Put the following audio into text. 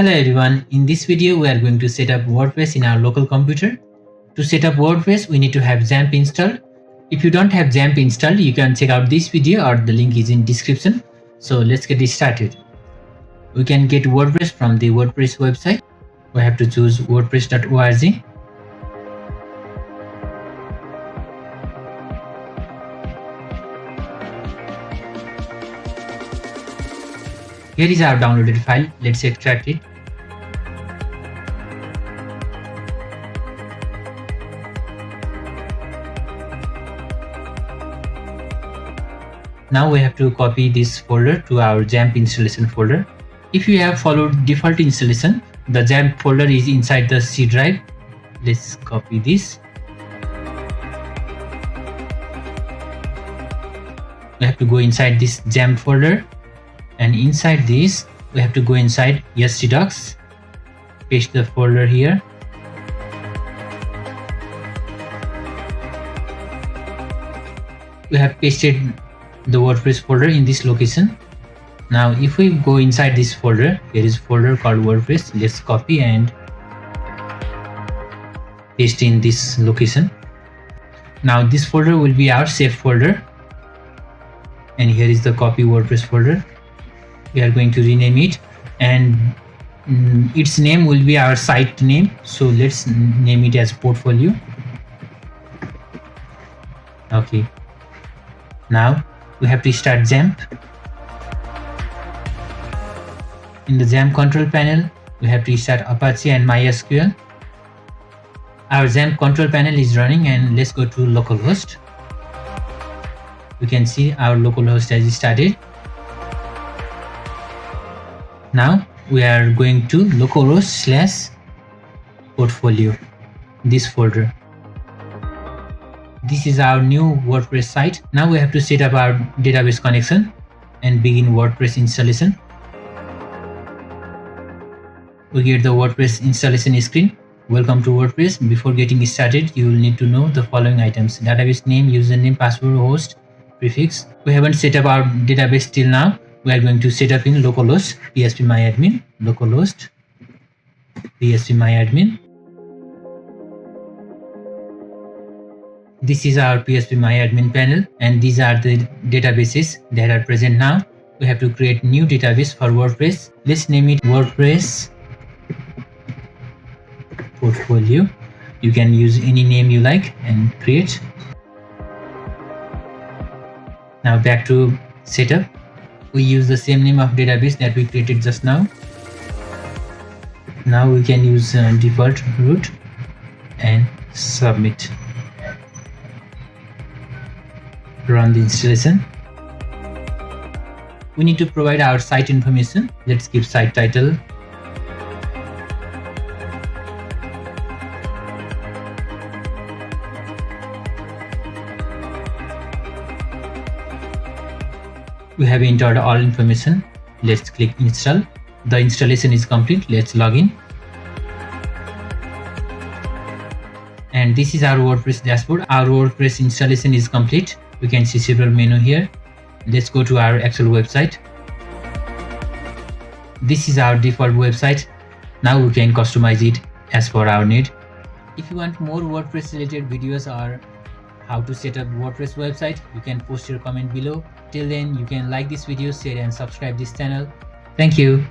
Hello everyone, in this video we are going to set up WordPress in our local computer. To set up WordPress we need to have XAMPP installed. If you don't have XAMPP installed, you can check out this video or the link is in description. So let's get started. We can get WordPress from the WordPress website. We have to choose wordpress.org. Here is our downloaded file. Let's extract it. Now we have to copy this folder to our XAMPP installation folder. If you have followed default installation, the XAMPP folder is inside the C drive. Let's copy this. We have to go inside this XAMPP folder, and inside this we have to go inside htdocs, paste the folder here. We have pasted the WordPress folder in this location. Now if we go inside this folder, there is a folder called WordPress. Let's copy and paste in this location. Now this folder will be our save folder, and here is the copy WordPress folder. We are going to rename it, and its name will be our site name, so let's name it as portfolio. Okay, now we have to start XAMPP. In the XAMPP control panel, we have to start Apache and MySQL. Our XAMPP control panel is running, and let's go to localhost. You can see our localhost has started. Now we are going to localhost/portfolio, this folder. This is our new WordPress site. Now we have to set up our database connection and begin WordPress installation. We get the WordPress installation screen. Welcome to WordPress. Before getting started, you will need to know the following items: database name, username, password, host, prefix. We haven't set up our database till now. We are going to set up in localhost phpMyAdmin, localhost phpMyAdmin. This is our phpMyAdmin panel, and these are the databases that are present now. We have to create new database for WordPress. Let's name it WordPress portfolio. You can use any name you like and create. Now back to setup. We use the same name of database that we created just now. Now we can use default root and submit. Run the installation. We need to provide our site information. Let's give site title. We have entered all information. Let's click install. The installation is complete. Let's log in. And this is our WordPress dashboard. Our WordPress installation is complete. We can see several menus here. Let's go to our actual website. This is our default website. Now we can customize it as per our need. If you want more WordPress related videos or how to set up WordPress website, you can post your comment below. Till then, you can like this video, share and subscribe this channel. Thank you.